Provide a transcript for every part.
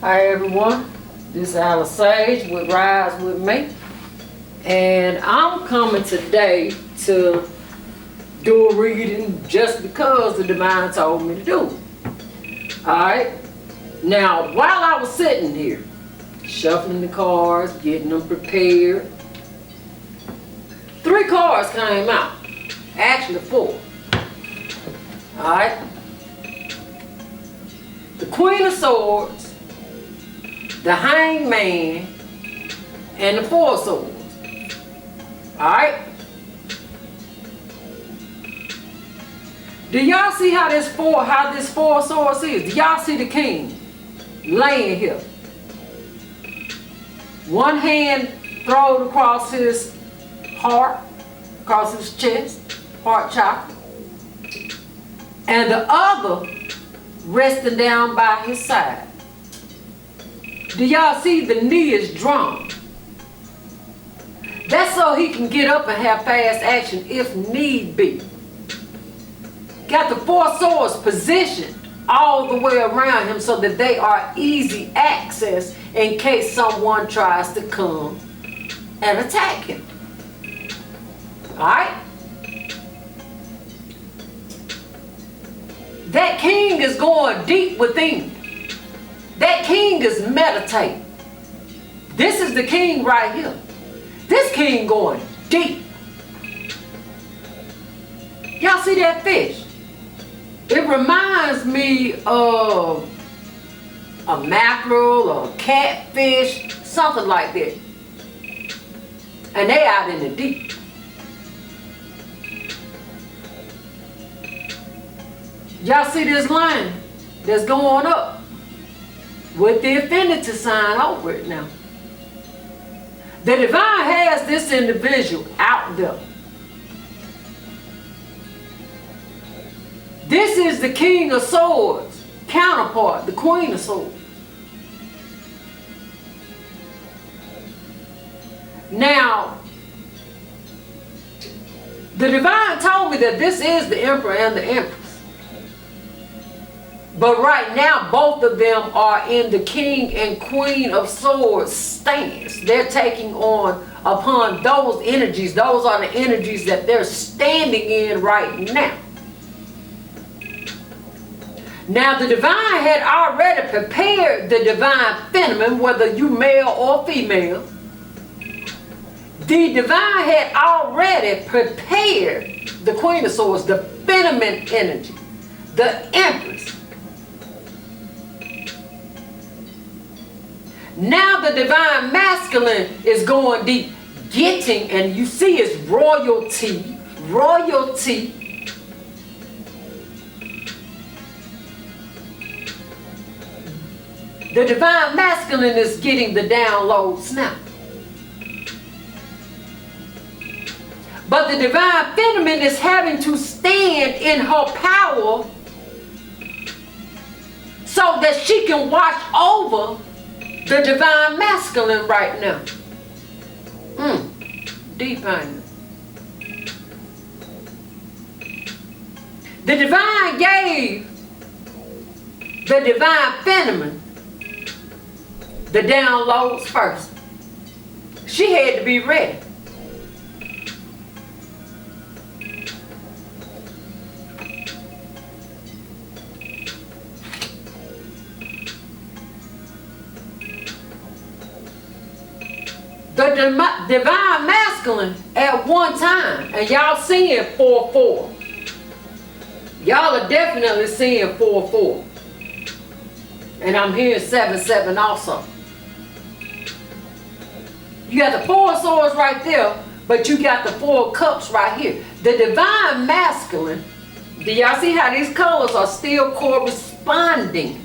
Hi everyone, this is Alice Sage with Rise With Me, and I'm coming today to do a reading just because the Divine told me to do it. Alright, now while I was sitting here, shuffling the cards, getting them prepared, 3 cards came out, actually 4. Alright, the Queen of Swords, the Hangman, and the 4 of Swords. Alright? Do y'all see how this 4 of Swords is? Do y'all see the king laying here? One hand thrown across his heart, across his chest, heart chakra, and the other resting down by his side. Do y'all see the knee is drawn? That's so he can get up and have fast action if need be. Got the 4 of Swords positioned all the way around him so that they are easy access in case someone tries to come and attack him. Alright? That king is going deep within. That king is meditating. This is the king right here. This king going deep. Y'all see that fish? It reminds me of a mackerel or a catfish, something like that. And they out in the deep. Y'all see this line that's going up with the infinity sign over it now. The Divine has this individual out there. This is the King of Swords counterpart, the Queen of Swords. Now, the Divine told me that this is the Emperor and the Empress. But right now, both of them are in the King and Queen of Swords stance. They're taking on upon those energies. Those are the energies that they're standing in right now. Now, the Divine had already prepared the Divine Feminine, whether you male or female. The Divine had already prepared the Queen of Swords, the feminine energy, the Empress. Now the Divine Masculine is going deep, getting, and you see it's royalty, royalty. The Divine Masculine is getting the downloads now. But the Divine Feminine is having to stand in her power so that she can watch over the Divine Masculine right now. Deep on it. The Divine gave the Divine Feminine the downloads first. She had to be ready. The Divine Masculine at one time, and y'all seeing 4-4. Y'all are definitely seeing 4-4. And I'm hearing 7-7 also. You got the 4 of Swords right there, but you got the 4 of Cups right here. The Divine Masculine, do y'all see how these colors are still corresponding?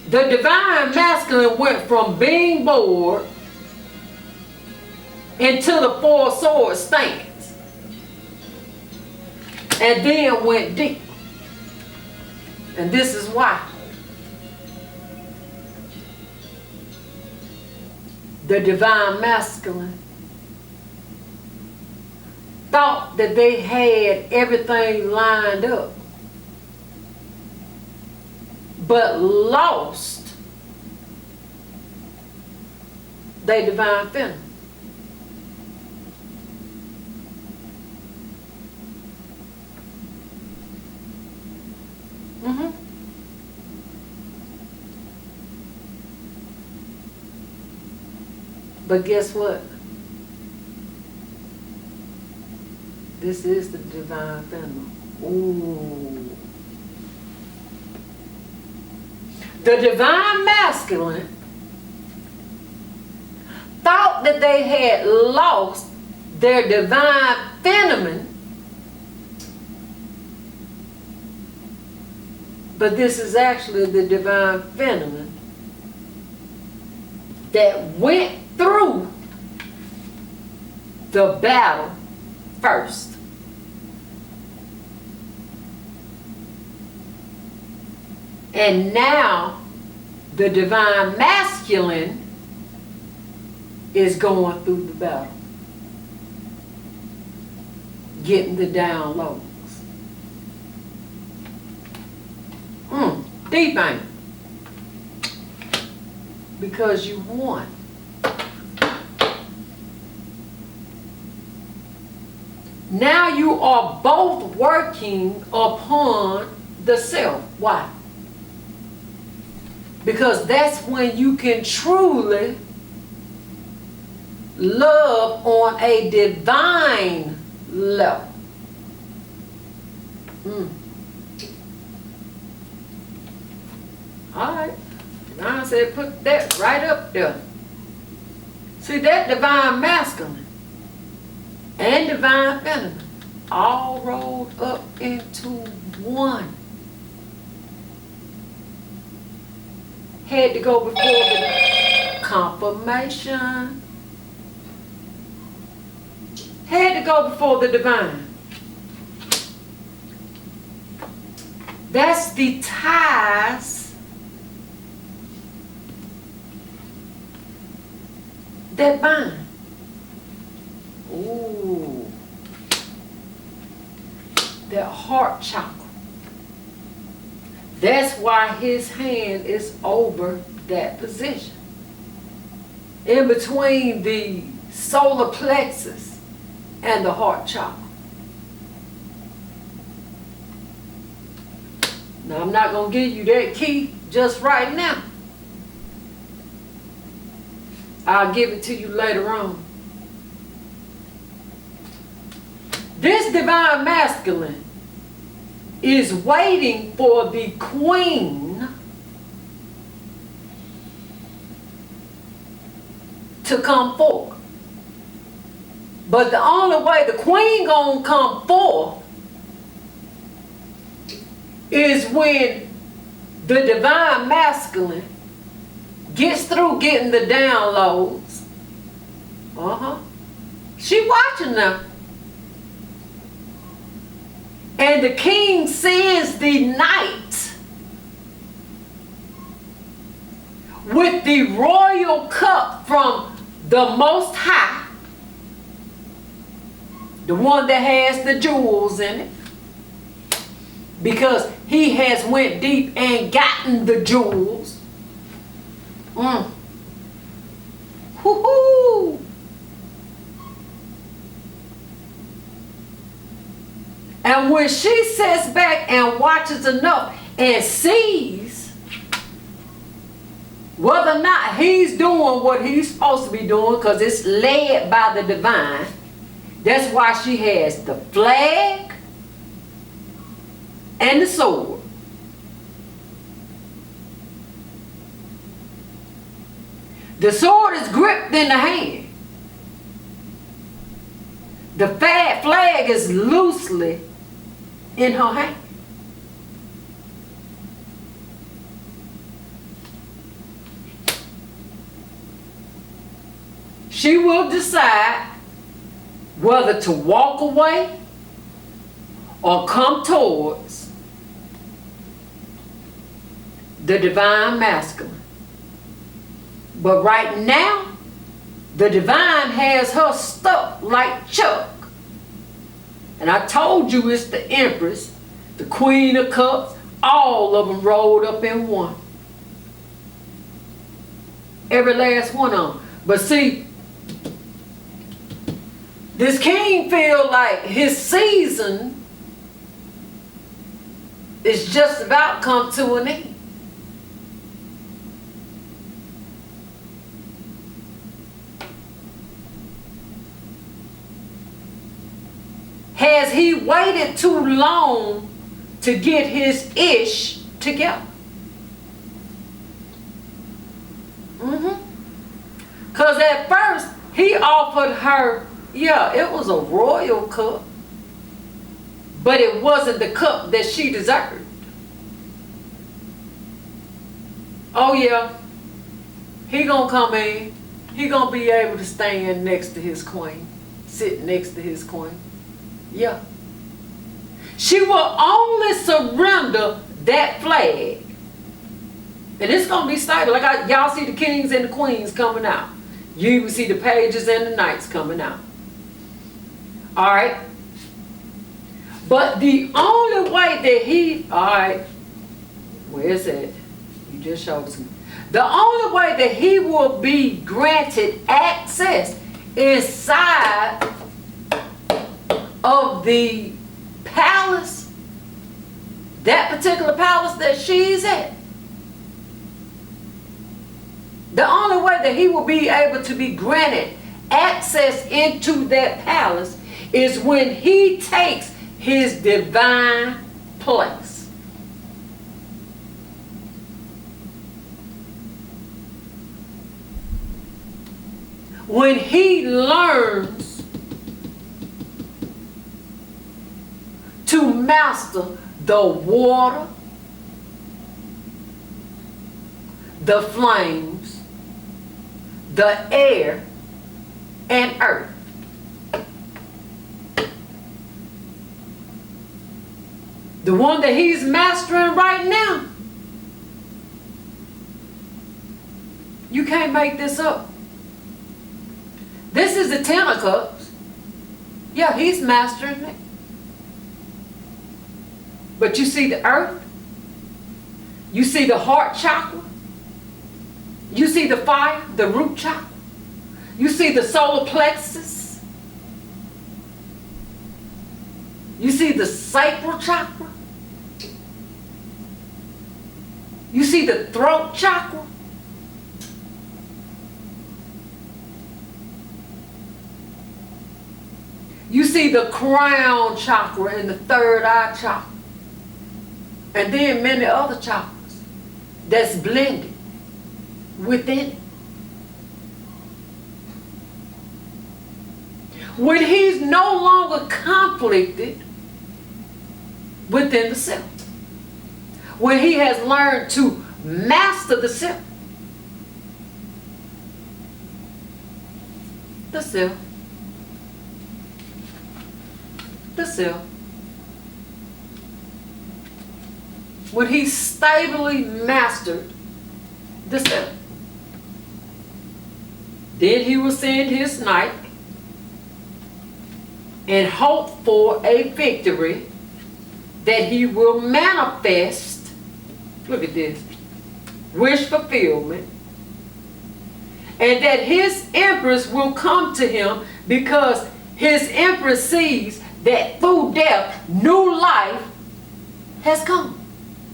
The Divine Masculine went from being bored into the 4 of Swords stance. And then went deep. And this is why. The Divine Masculine thought that they had everything lined up, but lost their divine feminine. But guess what? This is the divine feminine. Ooh. The divine masculine thought that they had lost their divine feminine, but this is actually the divine feminine that went through the battle first. And now the divine masculine is going through the battle, getting the downloads. Deep ain't it? Because you won. Now you are both working upon the self. Why? Because that's when you can truly love on a divine level. All right. Divine said put that right up there. See, that divine masculine and divine feminine all rolled up into one. Had to go before the confirmation. Had to go before the divine. That's the ties that bind. Ooh. That heart chakra. That's why his hand is over that position. In between the solar plexus and the heart chakra. Now, I'm not going to give you that key just right now. I'll give it to you later on. This divine masculine is waiting for the queen to come forth. But the only way the queen gonna come forth is when the divine masculine gets through getting the downloads. She watching them. And the king sends the knight with the royal cup from the Most High, the one that has the jewels in it, because he has went deep and gotten the jewels. Woo-hoo! And when she sits back and watches enough and sees whether or not he's doing what he's supposed to be doing, because it's led by the divine, that's why she has the flag and the sword. The sword is gripped in the hand. The flag is loosely in her hand. She will decide whether to walk away or come towards the divine masculine. But right now, the divine has her stuck like Chuck And I told you it's the Empress, the Queen of Cups, all of them rolled up in one. Every last one of them. But see, this king feel like his season is just about come to an end. Has he waited too long to get his ish together? Because at first he offered her, yeah, it was a royal cup, but it wasn't the cup that she deserved. Oh yeah, he gonna come in, he gonna be able to stand next to his queen, sit next to his queen. Yeah. She will only surrender that flag. And it's going to be stable. Like y'all see the kings and the queens coming out. You even see the pages and the knights coming out. Alright. But the only way that he, alright, where is it? You just showed it to me. The only way that he will be granted access inside of the palace, that particular palace that she's at. The only way that he will be able to be granted access into that palace is when he takes his divine place. When he learns to master the water, the flames, the air, and earth. The one that he's mastering right now. You can't make this up. This is the Ten of Cups. Yeah, he's mastering it. But you see the earth, you see the heart chakra, you see the fire, the root chakra, you see the solar plexus, you see the sacral chakra, you see the throat chakra, you see the crown chakra and the third eye chakra. And then many other chakras that's blended within it. When he's no longer conflicted within the self. When he has learned to master the self. The self. The self. When he stably mastered the self. Then he will send his knight and hope for a victory that he will manifest. Look at this. Wish fulfillment. And that his empress will come to him because his empress sees that through death, new life has come.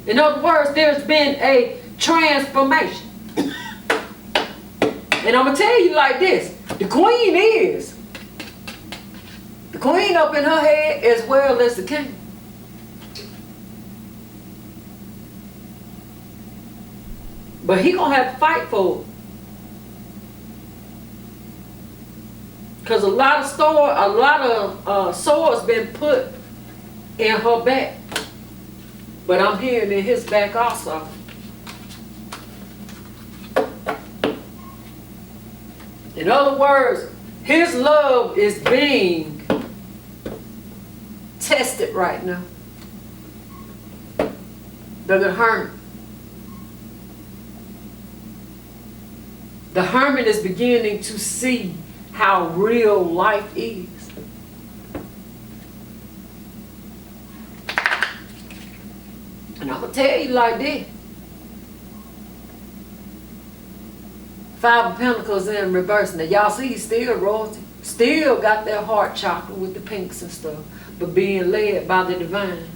In other words, there's been a transformation. And I'm going to tell you like this. The queen is. The queen up in her head as well as the king. But he going to have to fight for it. Because a lot of swords been put in her back. But I'm hearing in his back also. In other words, his love is being tested right now. The hermit. The hermit is beginning to see how real life is. And I'm going to tell you like this. Five of Pentacles in reverse. Now y'all see he's still royalty. Still got that heart chakra with the pinks and stuff. But being led by the divine.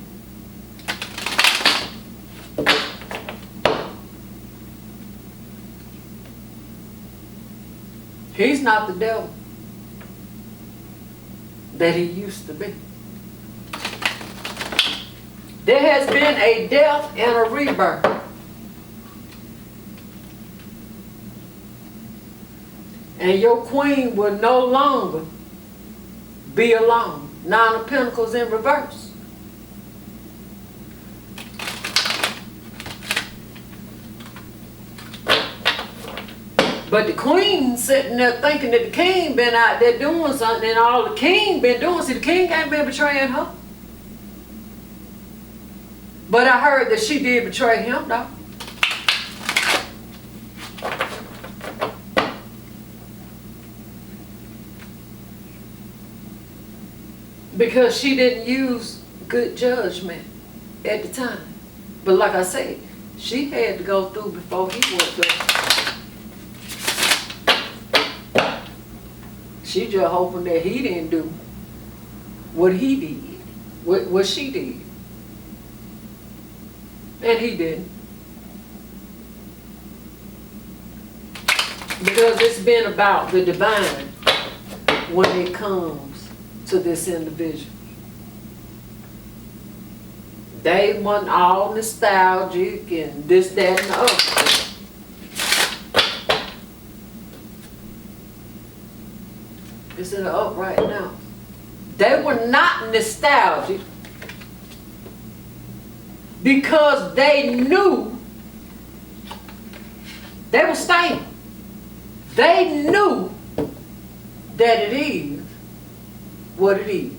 He's not the devil that he used to be. There has been a death and a rebirth. And your queen will no longer be alone. Nine of Pentacles in reverse. But the queen sitting there thinking that the king been out there doing something, and all the king been doing, see, the king ain't been betraying her. But I heard that she did betray him, though. Because she didn't use good judgment at the time. But like I said, she had to go through before he went through. She just hoping that he didn't do what he did, what she did. And he didn't. Because it's been about the divine when it comes to this individual. They weren't all nostalgic and this, that, and the other. It's in the up right now. They were not nostalgic because they knew they were staying. They knew that it is what it is.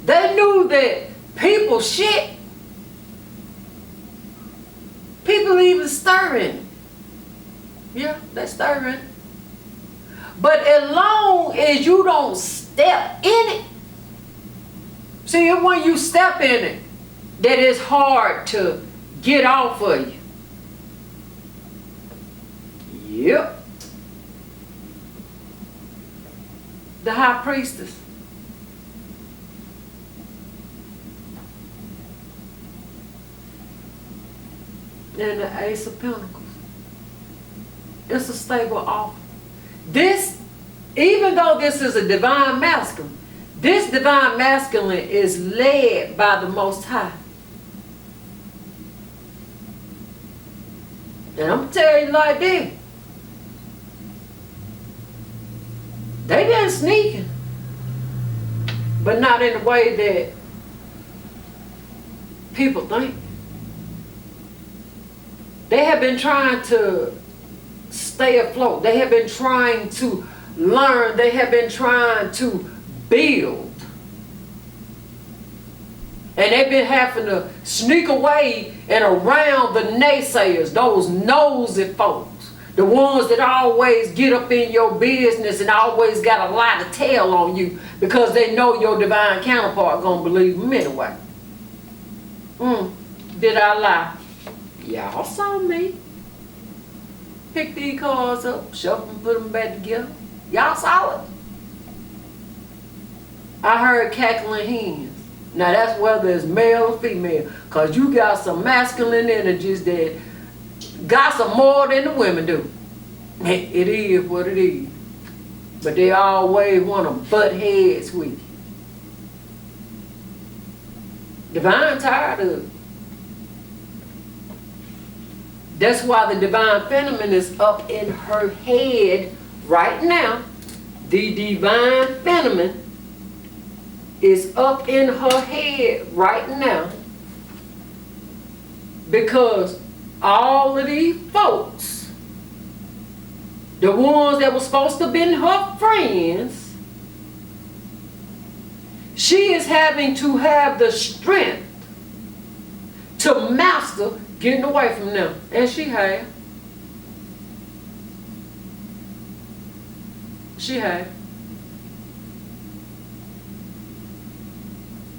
They knew that people shit. People even stirring. Yeah, they're stirring. But as long as you don't step in it, see, when you step in it, that it's hard to get off of you. Yep. The high priestess. And the Ace of Pentacles. It's a stable offer. This, even though this is a divine masculine, this divine masculine is led by the Most High. And I'm going to tell you like this. They been sneaking. But not in the way that people think. They have been trying to stay afloat. They have been trying to learn. They have been trying to build. And they've been having to sneak away and around the naysayers, those nosy folks. The ones that always get up in your business and always got a lie to tell on you because they know your divine counterpart gonna believe them anyway. Did I lie? Y'all saw me. Pick these cards up, shuffle them, put them back together. Y'all saw it. I heard cackling hens. Now that's whether it's male or female, because you got some masculine energies that got some more than the women do. It is what it is. But they always want to butt heads with you. Divine tired of it. That's why the divine feminine is up in her head right now. The divine feminine is up in her head right now because all of these folks, the ones that were supposed to have been her friends, she is having to have the strength to master getting away from them. And she has. She has.